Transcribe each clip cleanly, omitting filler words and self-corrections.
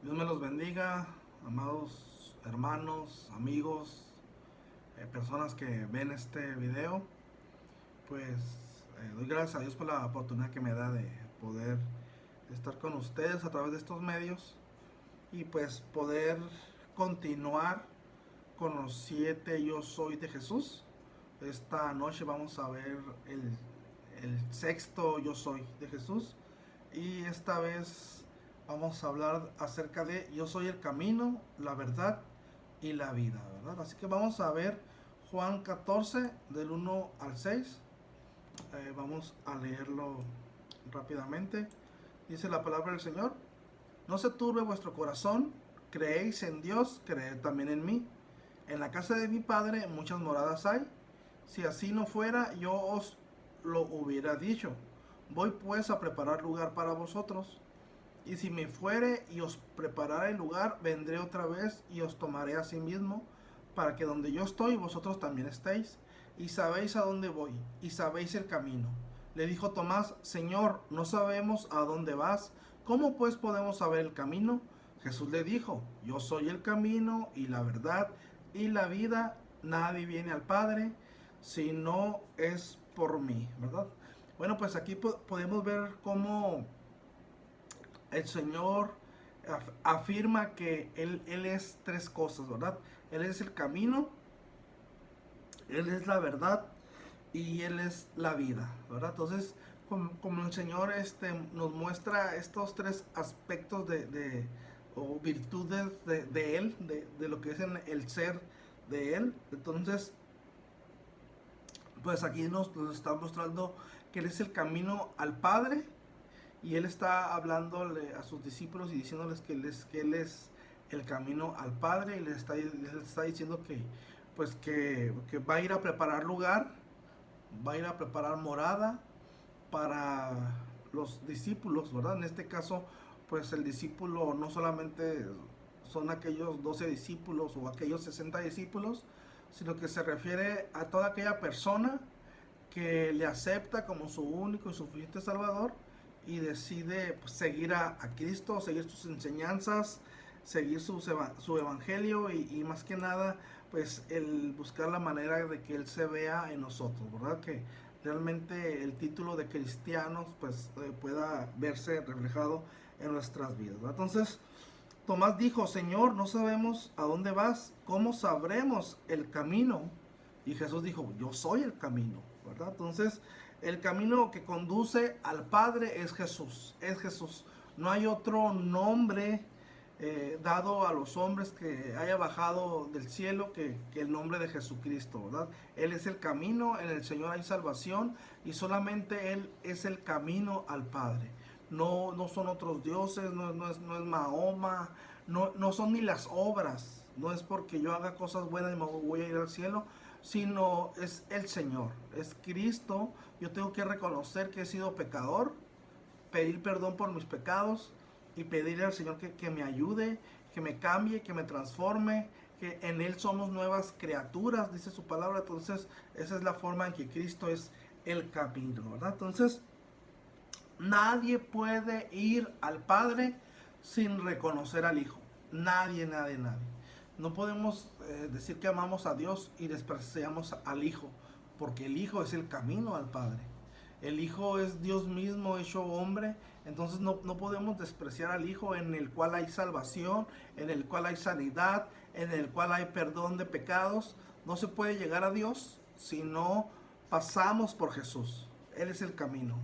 Dios me los bendiga, amados hermanos, amigos, personas que ven este video. Pues doy gracias a Dios por la oportunidad que me da de poder estar con ustedes a través de estos medios y pues poder continuar con los 7 yo soy de Jesús. Esta noche vamos a ver el sexto yo soy de Jesús y esta vez vamos a hablar acerca de yo soy el camino, la verdad y la vida, ¿verdad? Así que vamos a ver Juan 14 del 1 al 6. Vamos a leerlo rápidamente. Dice la palabra del Señor: no se turbe vuestro corazón, creéis en Dios, creed también en mí. En la casa de mi Padre muchas moradas hay. Si así no fuera, yo os lo hubiera dicho. Voy pues a preparar lugar para vosotros. Y si me fuere y os preparare el lugar, vendré otra vez y os tomaré a sí mismo, para que donde yo estoy, vosotros también estéis. Y sabéis a dónde voy, y sabéis el camino. Le dijo Tomás: Señor, no sabemos a dónde vas, ¿cómo pues podemos saber el camino? Jesús le dijo: yo soy el camino y la verdad y la vida. Nadie viene al Padre si no es por mí, ¿verdad? Bueno, pues aquí podemos ver cómo el Señor afirma que Él es tres cosas, ¿verdad? Él es el camino, Él es la verdad y Él es la vida, ¿verdad? Entonces, como el Señor nos muestra estos tres aspectos o virtudes de Él, de lo que es el ser de Él, entonces, pues aquí nos está mostrando que Él es el camino al Padre. Y él está hablándole a sus discípulos y diciéndoles que él es el camino al Padre. Y les está diciendo que, pues que va a ir a preparar lugar, va a ir a preparar morada para los discípulos, ¿verdad? En este caso, pues el discípulo no solamente son aquellos 12 discípulos o aquellos 60 discípulos, sino que se refiere a toda aquella persona que le acepta como su único y suficiente Salvador y decide, pues, seguir a Cristo, seguir sus enseñanzas, seguir su evangelio y más que nada, pues el buscar la manera de que Él se vea en nosotros, ¿verdad? Que realmente el título de cristianos pues pueda verse reflejado en nuestras vidas, ¿verdad? Entonces Tomás dijo: Señor, no sabemos a dónde vas, ¿cómo sabremos el camino? Y Jesús dijo: yo soy el camino, ¿verdad? Entonces, el camino que conduce al Padre es Jesús, es Jesús. No hay otro nombre dado a los hombres que haya bajado del cielo que el nombre de Jesucristo, ¿verdad? Él es el camino, en el Señor hay salvación y solamente Él es el camino al Padre. No son otros dioses, no es Mahoma, no son ni las obras, no es porque yo haga cosas buenas y me voy a ir al cielo, sino es el Señor, es Cristo. Yo tengo que reconocer que he sido pecador, pedir perdón por mis pecados y pedirle al Señor que me ayude, que me cambie, que me transforme, que en Él somos nuevas criaturas, dice su palabra. Entonces, esa es la forma en que Cristo es el camino, ¿verdad? Entonces, nadie puede ir al Padre sin reconocer al Hijo. Nadie, nadie, nadie. No podemos decir que amamos a Dios y despreciamos al Hijo, porque el Hijo es el camino al Padre. El Hijo es Dios mismo hecho hombre, entonces no podemos despreciar al Hijo, en el cual hay salvación, en el cual hay sanidad, en el cual hay perdón de pecados. No se puede llegar a Dios si no pasamos por Jesús. Él es el camino.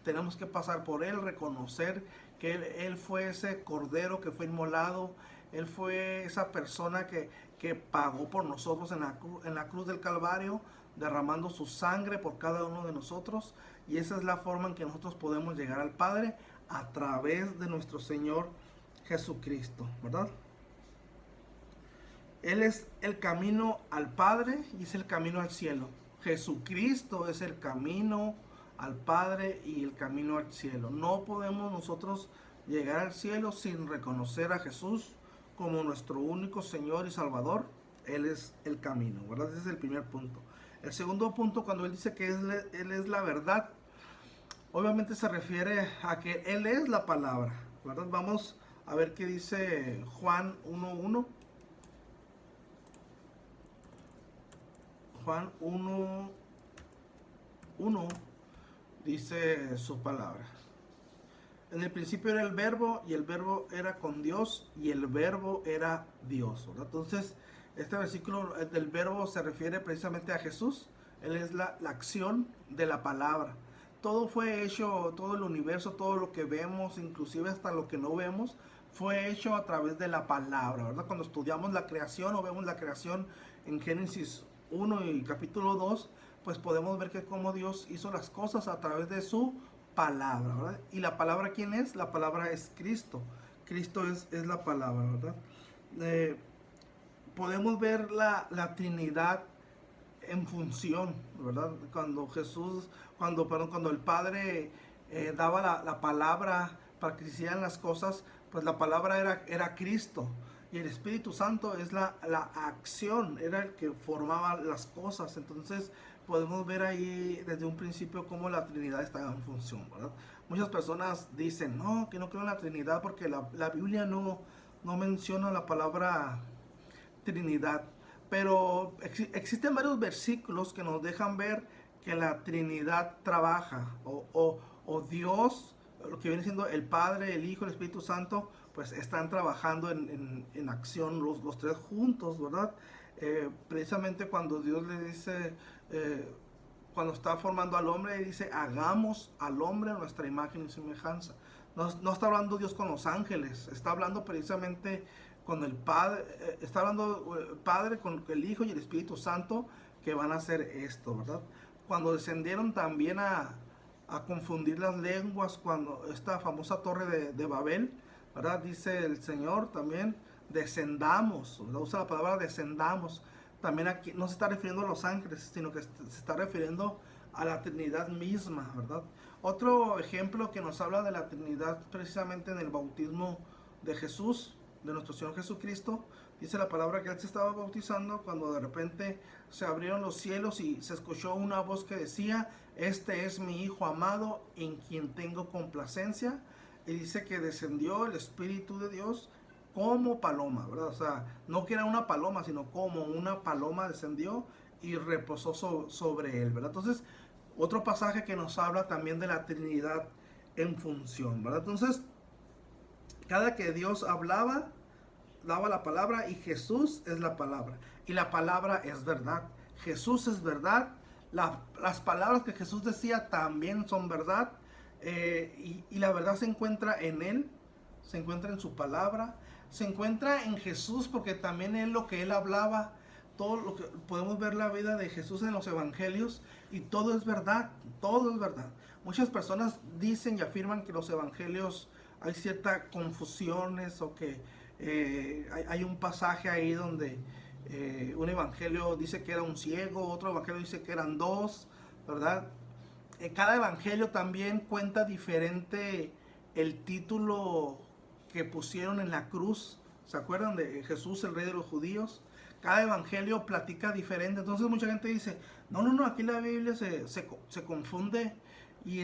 Tenemos que pasar por Él, reconocer que Él fue ese cordero que fue inmolado, Él fue esa persona que pagó por nosotros en la cruz del Calvario, derramando su sangre por cada uno de nosotros. Y esa es la forma en que nosotros podemos llegar al Padre, a través de nuestro Señor Jesucristo, ¿verdad? Él es el camino al Padre y es el camino al cielo. Jesucristo es el camino al Padre y el camino al cielo. No podemos nosotros llegar al cielo sin reconocer a Jesús como nuestro único Señor y Salvador. Él es el camino, ¿verdad? Ese es el primer punto. El segundo punto, cuando Él dice que Él es la verdad, obviamente se refiere a que Él es la palabra, ¿verdad? Vamos A ver qué dice Juan 1:1. Juan 1:1 dice su palabra. En el principio era el verbo y el verbo era con Dios y el verbo era Dios, ¿verdad? Entonces, este versículo del verbo se refiere precisamente a Jesús. Él es la acción de la palabra. Todo fue hecho, todo el universo, todo lo que vemos, inclusive hasta lo que no vemos, fue hecho a través de la palabra, ¿verdad? Cuando estudiamos la creación o vemos la creación en Génesis 1 y capítulo 2, pues podemos ver que cómo Dios hizo las cosas a través de su palabra, ¿verdad? Y la palabra, ¿quién es? La palabra es Cristo. Cristo es la palabra, ¿verdad? Podemos ver la Trinidad en función, ¿verdad? Cuando el Padre daba la palabra para que se hicieran las cosas, pues la palabra era Cristo. Y el Espíritu Santo es la acción, era el que formaba las cosas. Entonces podemos ver ahí desde un principio cómo la Trinidad estaba en función, ¿verdad? Muchas personas dicen, no, que no creo en la Trinidad porque la Biblia no menciona la palabra Trinidad. Pero existen varios versículos que nos dejan ver que la Trinidad trabaja, o Dios, lo que viene siendo el Padre, el Hijo, el Espíritu Santo, pues están trabajando en acción los tres juntos, ¿verdad? Precisamente cuando Dios le dice, cuando está formando al hombre, dice, hagamos al hombre a nuestra imagen y semejanza. No está hablando Dios con los ángeles, está hablando precisamente con el Padre, está hablando el Padre con el Hijo y el Espíritu Santo que van a hacer esto, ¿verdad? Cuando descendieron también a confundir las lenguas, cuando esta famosa torre de Babel, ¿verdad? Dice el Señor también, descendamos, ¿verdad? Usa la palabra descendamos. También aquí no se está refiriendo a los ángeles, sino que se está refiriendo a la Trinidad misma, ¿verdad? Otro ejemplo que nos habla de la Trinidad precisamente en el bautismo de Jesús, de nuestro Señor Jesucristo, dice la palabra que Él se estaba bautizando cuando de repente se abrieron los cielos y se escuchó una voz que decía, este es mi Hijo amado en quien tengo complacencia, y dice que descendió el Espíritu de Dios como paloma, ¿verdad? O sea, no que era una paloma, sino como una paloma descendió y reposó sobre él, ¿verdad? Entonces, otro pasaje que nos habla también de la Trinidad en función, ¿verdad? Entonces, cada que Dios hablaba, daba la palabra y Jesús es la palabra. Y la palabra es verdad. Jesús es verdad. Las palabras que Jesús decía también son verdad. Y la verdad se encuentra en Él, se encuentra en su palabra, se encuentra en Jesús porque también Él lo que Él hablaba, todo lo que podemos ver la vida de Jesús en los evangelios y todo es verdad, todo es verdad. Muchas personas dicen y afirman que los evangelios hay ciertas confusiones o que hay un pasaje ahí donde un evangelio dice que era un ciego, otro evangelio dice que eran dos, ¿verdad? Cada evangelio también cuenta diferente el título que pusieron en la cruz. ¿Se acuerdan de Jesús, el Rey de los Judíos? Cada evangelio platica diferente. Entonces mucha gente dice, no, aquí la Biblia se confunde y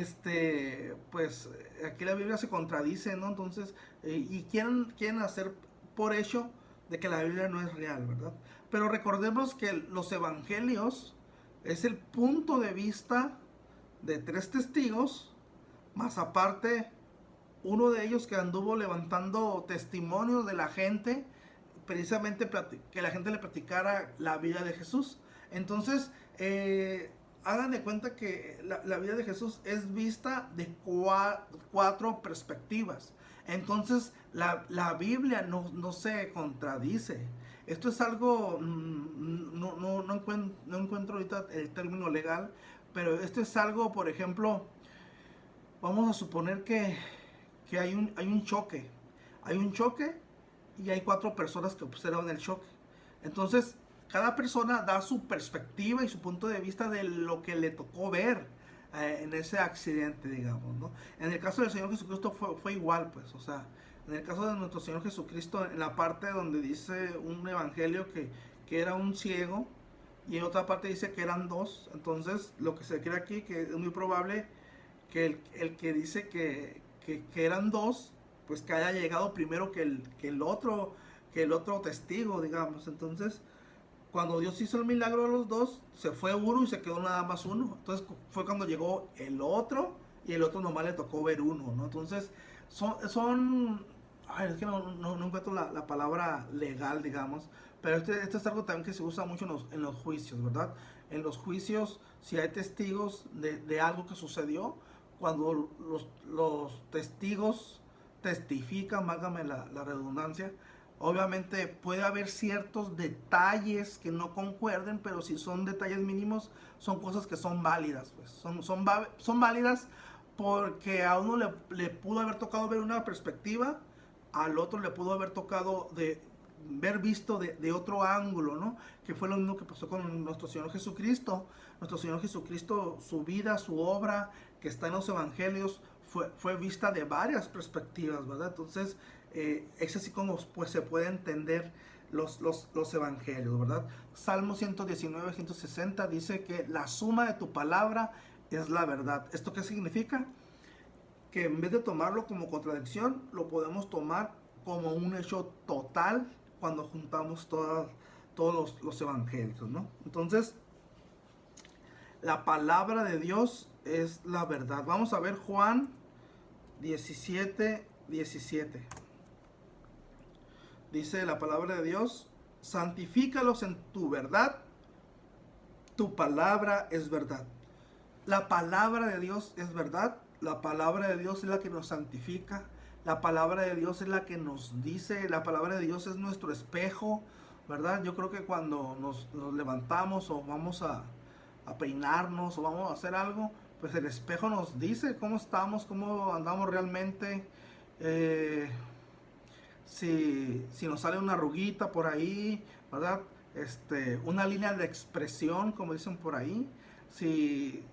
pues aquí la Biblia se contradice, ¿no? Entonces, y quieren hacer por hecho de que la Biblia no es real, ¿verdad? Pero recordemos que los evangelios es el punto de vista de tres testigos, más aparte uno de ellos que anduvo levantando testimonios de la gente, precisamente que la gente le platicara la vida de Jesús. Entonces, hagan de cuenta que la vida de Jesús es vista de cuatro perspectivas. Entonces, la Biblia no se contradice. Esto es algo, no encuentro ahorita el término legal, pero esto es algo, por ejemplo, vamos a suponer que hay un choque. Hay un choque y hay cuatro personas que observan el choque. Entonces, cada persona da su perspectiva y su punto de vista de lo que le tocó ver en ese accidente, digamos, ¿no? En el caso del Señor Jesucristo fue igual, pues, o sea, en el caso de nuestro Señor Jesucristo, en la parte donde dice un evangelio que era un ciego, y en otra parte dice que eran dos. Entonces, lo que se cree aquí, que es muy probable que el que dice que eran dos, pues que haya llegado primero que el otro testigo, digamos. Entonces, cuando Dios hizo el milagro de los dos, se fue uno y se quedó nada más uno. Entonces fue cuando llegó el otro y el otro nomás le tocó ver uno, ¿no? Entonces ay, es que no encuentro la palabra legal, digamos, pero este es algo también que se usa mucho en los juicios, ¿verdad? En los juicios, si hay testigos de algo que sucedió, cuando los testigos testifican, válgame la redundancia, obviamente puede haber ciertos detalles que no concuerden, pero si son detalles mínimos, son cosas que son válidas, pues. Son válidas porque a uno le pudo haber tocado ver una perspectiva, al otro le pudo haber tocado ver visto de otro ángulo, ¿no? Que fue lo mismo que pasó con nuestro Señor Jesucristo. Nuestro Señor Jesucristo, su vida, su obra, que está en los evangelios, fue vista de varias perspectivas, ¿verdad? Entonces, es así como pues se puede entender los evangelios, ¿verdad? Salmo 119, 160 dice que la suma de tu palabra es la verdad. ¿Esto qué significa? Que en vez de tomarlo como contradicción, lo podemos tomar como un hecho total cuando juntamos todos los evangelios, ¿no? Entonces, la palabra de Dios es la verdad. Vamos a ver Juan 17, 17. Dice la palabra de Dios: santifícalos en tu verdad, tu palabra es verdad. La palabra de Dios es verdad, la palabra de Dios es la que nos santifica, la palabra de Dios es la que nos dice, la palabra de Dios es nuestro espejo, ¿verdad? Yo creo que cuando nos levantamos o vamos a peinarnos o vamos a hacer algo, pues el espejo nos dice cómo estamos, cómo andamos realmente. Si nos sale una arruguita por ahí, ¿verdad? Una línea de expresión, como dicen por ahí. Si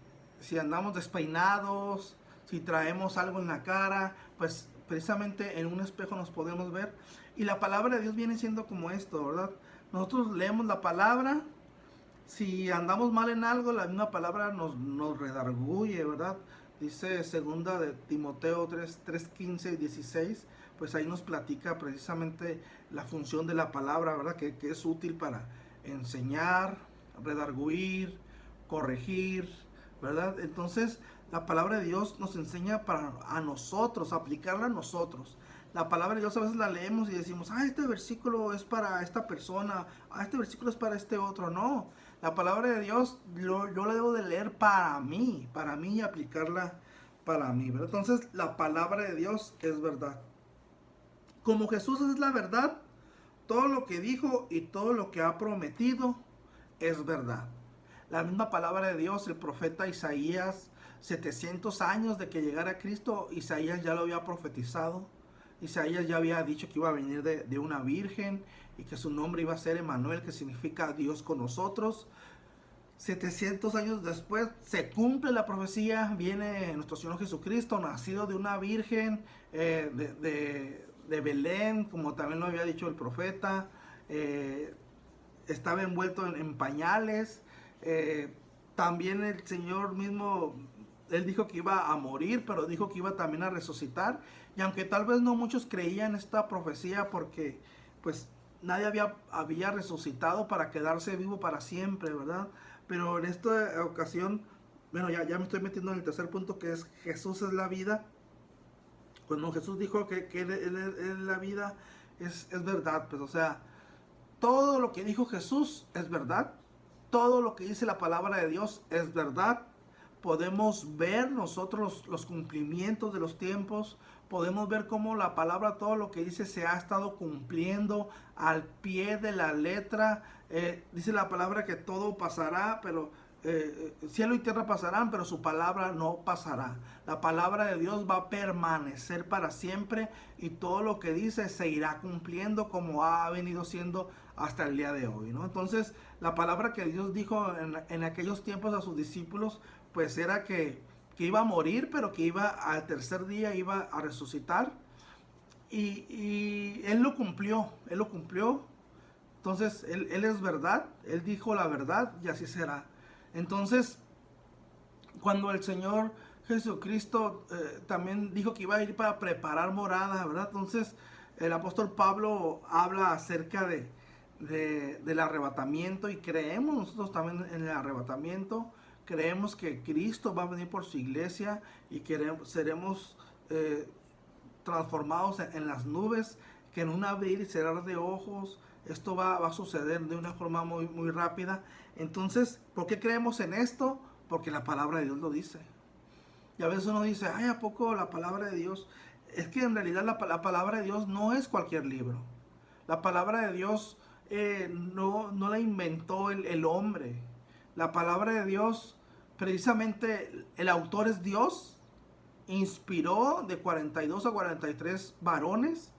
andamos despeinados, si traemos algo en la cara, pues precisamente en un espejo nos podemos ver. Y la palabra de Dios viene siendo como esto, ¿verdad? Nosotros leemos la palabra, si andamos mal en algo, la misma palabra nos redarguye, ¿verdad? Dice segunda de Timoteo 3:15 y 16, pues ahí nos platica precisamente la función de la palabra, ¿verdad? Que es útil para enseñar, redarguir, corregir, ¿verdad? Entonces, la palabra de Dios nos enseña a nosotros, aplicarla a nosotros. La palabra de Dios a veces la leemos y decimos, este versículo es para esta persona, este versículo es para este otro. No, la palabra de Dios yo la debo de leer para mí y aplicarla para mí, ¿verdad? Entonces, la palabra de Dios es verdad. Como Jesús es la verdad, todo lo que dijo y todo lo que ha prometido es verdad. La misma palabra de Dios, el profeta Isaías, 700 años de que llegara Cristo, Isaías ya lo había profetizado. Isaías ya había dicho que iba a venir de una virgen y que su nombre iba a ser Emmanuel, que significa Dios con nosotros. 700 años después se cumple la profecía, viene nuestro Señor Jesucristo, nacido de una virgen de Belén, como también lo había dicho el profeta. Estaba envuelto en pañales. También el Señor mismo, Él dijo que iba a morir, pero dijo que iba también a resucitar. Y aunque tal vez no muchos creían esta profecía porque pues nadie había resucitado para quedarse vivo para siempre, ¿verdad? Pero en esta ocasión, bueno, ya me estoy metiendo en el tercer punto, que es Jesús es la vida. Cuando Jesús dijo que él es la vida, es verdad, pues o sea, todo lo que dijo Jesús es verdad. Todo lo que dice la palabra de Dios es verdad. Podemos ver nosotros los cumplimientos de los tiempos. Podemos ver cómo la palabra, todo lo que dice, se ha estado cumpliendo al pie de la letra. Dice la palabra que todo pasará, pero cielo y tierra pasarán, pero su palabra no pasará. La palabra de Dios va a permanecer para siempre y todo lo que dice se irá cumpliendo como ha venido siendo hasta el día de hoy, ¿no? Entonces, la palabra que Dios dijo en aquellos tiempos a sus discípulos, pues era que iba a morir, pero que al tercer día iba a resucitar. Y Él lo cumplió, Entonces, él es verdad, Él dijo la verdad y así será. Entonces, cuando el Señor Jesucristo también dijo que iba a ir para preparar morada, ¿verdad? Entonces el apóstol Pablo habla acerca del arrebatamiento y creemos nosotros también en el arrebatamiento. Creemos que Cristo va a venir por su iglesia y seremos transformados en las nubes, que en un abrir y cerrar de ojos esto va a suceder de una forma muy rápida. Entonces, ¿por qué creemos en esto? Porque la palabra de Dios lo dice. Y a veces uno dice, ay, ¿a poco la palabra de Dios? Es que en realidad la palabra de Dios no es cualquier libro. La palabra de Dios no la inventó el hombre. La palabra de Dios, precisamente el autor es Dios. Inspiró de 42 a 43 varones.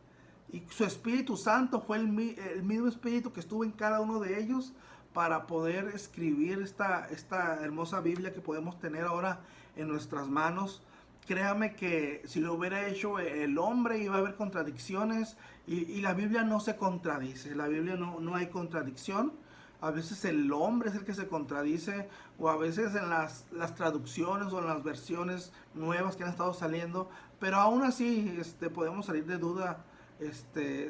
Y su Espíritu Santo fue el mismo Espíritu que estuvo en cada uno de ellos para poder escribir esta hermosa Biblia que podemos tener ahora en nuestras manos. Créame que si lo hubiera hecho el hombre iba a haber contradicciones y la Biblia no se contradice. La Biblia no hay contradicción. A veces el hombre es el que se contradice, o a veces en las traducciones o en las versiones nuevas que han estado saliendo, pero aún así podemos salir de duda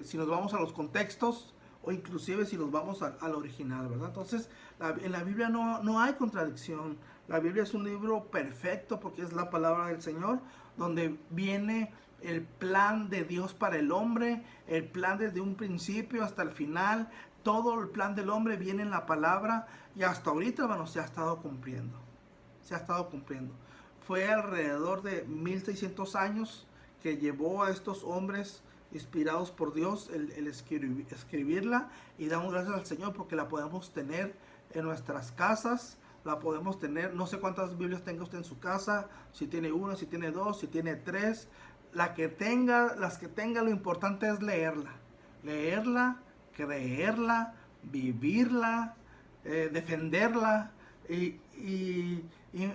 si nos vamos a los contextos o inclusive si nos vamos al original, ¿verdad? Entonces, en la Biblia no hay contradicción. La Biblia es un libro perfecto porque es la palabra del Señor, donde viene el plan de Dios para el hombre, el plan desde un principio hasta el final. Todo el plan del hombre viene en la palabra y hasta ahorita, hermano, se ha estado cumpliendo. Se ha estado cumpliendo. Fue alrededor de 1600 años que llevó a estos hombres inspirados por Dios el escribirla, y damos gracias al Señor porque la podemos tener en nuestras casas. La podemos tener, no sé cuántas Biblias tenga usted en su casa, si tiene una, si tiene dos, si tiene tres, las que tenga, lo importante es leerla, creerla, vivirla, defenderla y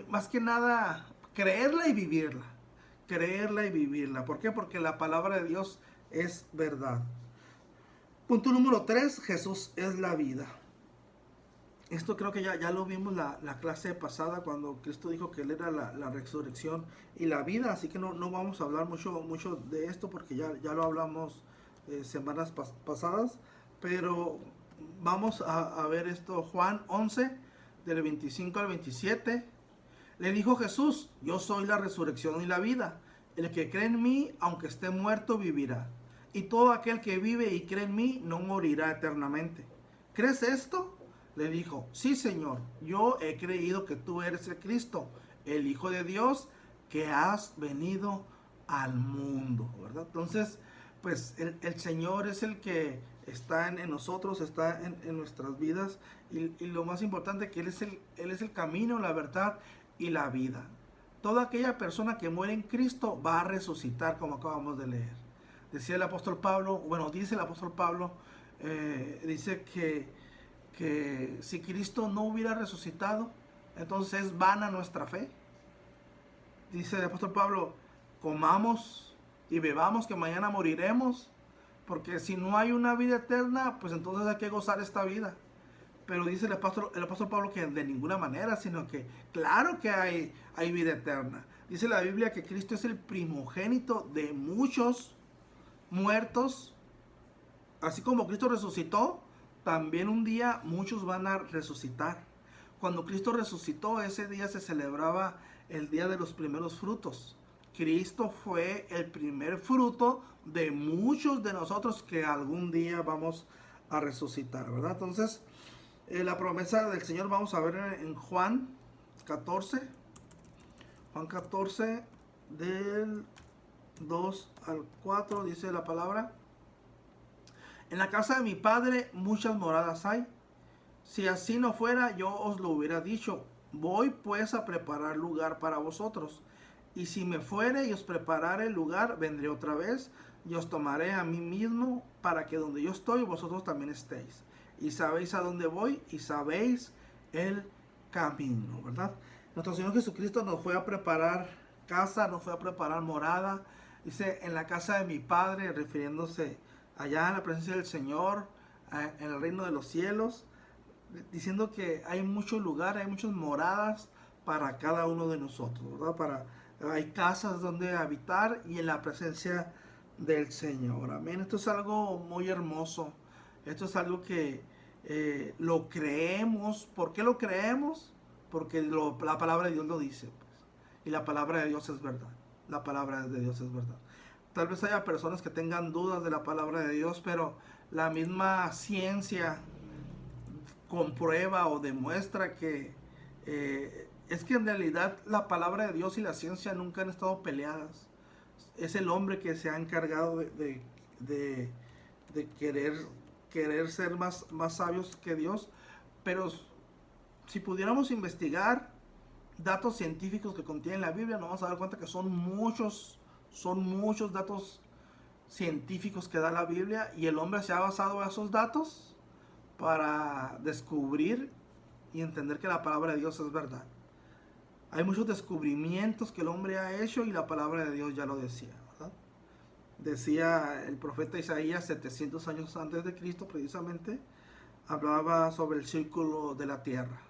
más que nada creerla y vivirla. ¿Por qué? Porque la palabra de Dios es verdad. Punto número 3, Jesús es la vida. Esto creo que ya lo vimos la clase pasada cuando Cristo dijo que Él era la resurrección y la vida, así que no vamos a hablar mucho de esto porque ya lo hablamos semanas pasadas, pero vamos a ver esto. Juan 11, del 25 al 27. Le dijo Jesús, yo soy la resurrección y la vida. El que cree en mí, aunque esté muerto, vivirá. Y todo aquel que vive y cree en mí, no morirá eternamente. ¿Crees esto? Le dijo, sí, Señor, yo he creído que tú eres el Cristo, el Hijo de Dios, que has venido al mundo, ¿verdad? Entonces, pues el Señor es el que está en nosotros, está en nuestras vidas, y lo más importante que Él es el camino, la verdad y la vida. Toda aquella persona que muere en Cristo va a resucitar, como acabamos de leer. Decía el apóstol Pablo, dice el apóstol Pablo, dice que si Cristo no hubiera resucitado, entonces es vana nuestra fe. Dice el apóstol Pablo, comamos y bebamos que mañana moriremos, porque si no hay una vida eterna, pues entonces hay que gozar esta vida. Pero dice el apóstol Pablo que de ninguna manera, sino que claro que hay vida eterna. Dice la Biblia que Cristo es el primogénito de muchos muertos. Así como Cristo resucitó, también un día muchos van a resucitar. Cuando Cristo resucitó, ese día se celebraba el día de los primeros frutos. Cristo fue el primer fruto de muchos de nosotros que algún día vamos a resucitar, ¿verdad? Entonces, la promesa del Señor vamos a ver en Juan 14. Juan 14, del 2 al 4, dice la palabra. En la casa de mi Padre muchas moradas hay. Si así no fuera, yo os lo hubiera dicho. Voy pues a preparar lugar para vosotros. Y si me fuere y os preparare el lugar, vendré otra vez y os tomaré a mí mismo, para que donde yo estoy, vosotros también estéis. Y sabéis a dónde voy y sabéis el camino, ¿verdad? Nuestro Señor Jesucristo nos fue a preparar casa, nos fue a preparar morada. Dice, en la casa de mi Padre, refiriéndose allá en la presencia del Señor, en el reino de los cielos, diciendo que hay muchos lugares, hay muchas moradas para cada uno de nosotros, ¿verdad? hay casas donde habitar y en la presencia del Señor. Amén. Esto es algo muy hermoso. Esto es algo que lo creemos. ¿Por qué lo creemos? Porque la palabra de Dios lo dice, pues. Y la palabra de Dios es verdad. La palabra de Dios es verdad. Tal vez haya personas que tengan dudas de la palabra de Dios, pero la misma ciencia comprueba o demuestra que es que en realidad la palabra de Dios y la ciencia nunca han estado peleadas. Es el hombre que se ha encargado de querer ser más sabios que Dios. Pero si pudiéramos investigar datos científicos que contiene la Biblia, nos vamos a dar cuenta que son muchos datos científicos que da la Biblia, y el hombre se ha basado en esos datos para descubrir y entender que la palabra de Dios es verdad. Hay muchos descubrimientos que el hombre ha hecho y la palabra de Dios ya lo decía, ¿verdad? Decía el profeta Isaías 700 años antes de Cristo, precisamente, hablaba sobre el círculo de la tierra.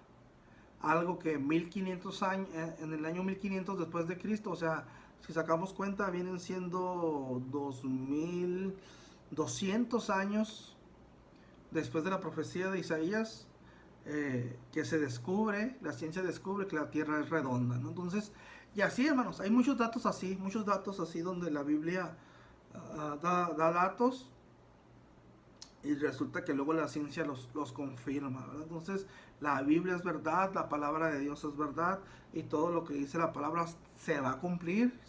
Algo que 1500 años, en el año 1500 después de Cristo, o sea, si sacamos cuenta, vienen siendo 2200 años después de la profecía de Isaías, que se descubre, la ciencia descubre que la tierra es redonda, ¿no? Entonces, y así, hermanos, hay muchos datos así donde la Biblia da datos y resulta que luego la ciencia los confirma, ¿verdad? Entonces, la Biblia es verdad, la palabra de Dios es verdad, y todo lo que dice la palabra se va a cumplir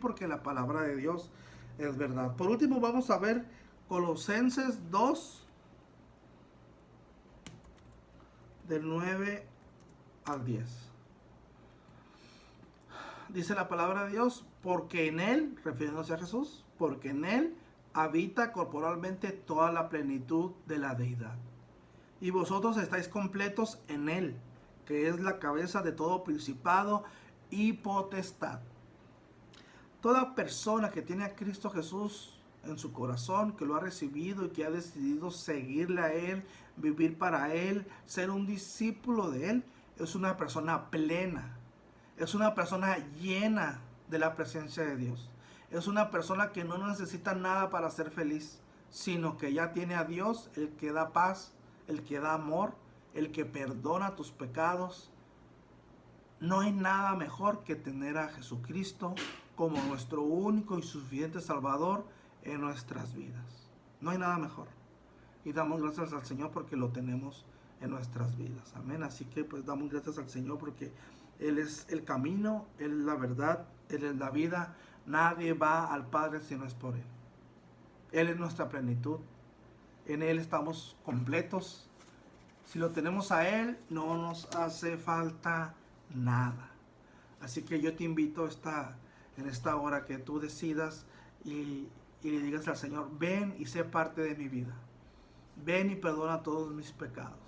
porque la palabra de Dios es verdad. Por último, vamos a ver Colosenses 2, del 9 al 10. Dice la palabra de Dios, porque en Él, refiriéndose a Jesús, porque en Él habita corporalmente toda la plenitud de la deidad. Y vosotros estáis completos en Él, que es la cabeza de todo principado y potestad. Toda persona que tiene a Cristo Jesús en su corazón, que lo ha recibido y que ha decidido seguirle a Él, vivir para Él, ser un discípulo de Él, es una persona plena, es una persona llena de la presencia de Dios. Es una persona que no necesita nada para ser feliz, sino que ya tiene a Dios, el que da paz, el que da amor, el que perdona tus pecados. No hay nada mejor que tener a Jesucristo como nuestro único y suficiente Salvador en nuestras vidas. No hay nada mejor. Y damos gracias al Señor porque lo tenemos en nuestras vidas. Amén. Así que pues damos gracias al Señor porque Él es el camino, Él es la verdad, Él es la vida. Nadie va al Padre si no es por Él. Él es nuestra plenitud. En Él estamos completos. Si lo tenemos a Él, no nos hace falta nada. Así que yo te invito en esta hora que tú decidas y le digas al Señor, ven y sé parte de mi vida. Ven y perdona todos mis pecados.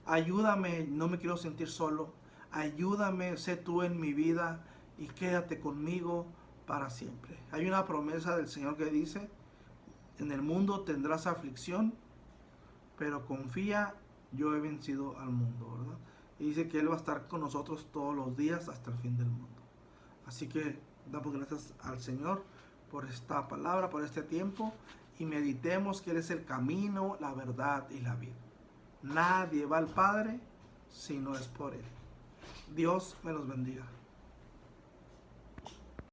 Ayúdame, no me quiero sentir solo. Ayúdame, sé tú en mi vida y quédate conmigo para siempre. Hay una promesa del Señor que dice, en el mundo tendrás aflicción, pero confía, yo he vencido al mundo, ¿verdad? Y dice que Él va a estar con nosotros todos los días hasta el fin del mundo. Así que damos gracias al Señor por esta palabra, por este tiempo, y meditemos que Él es el camino, la verdad y la vida. Nadie va al Padre si no es por Él. Dios me los bendiga.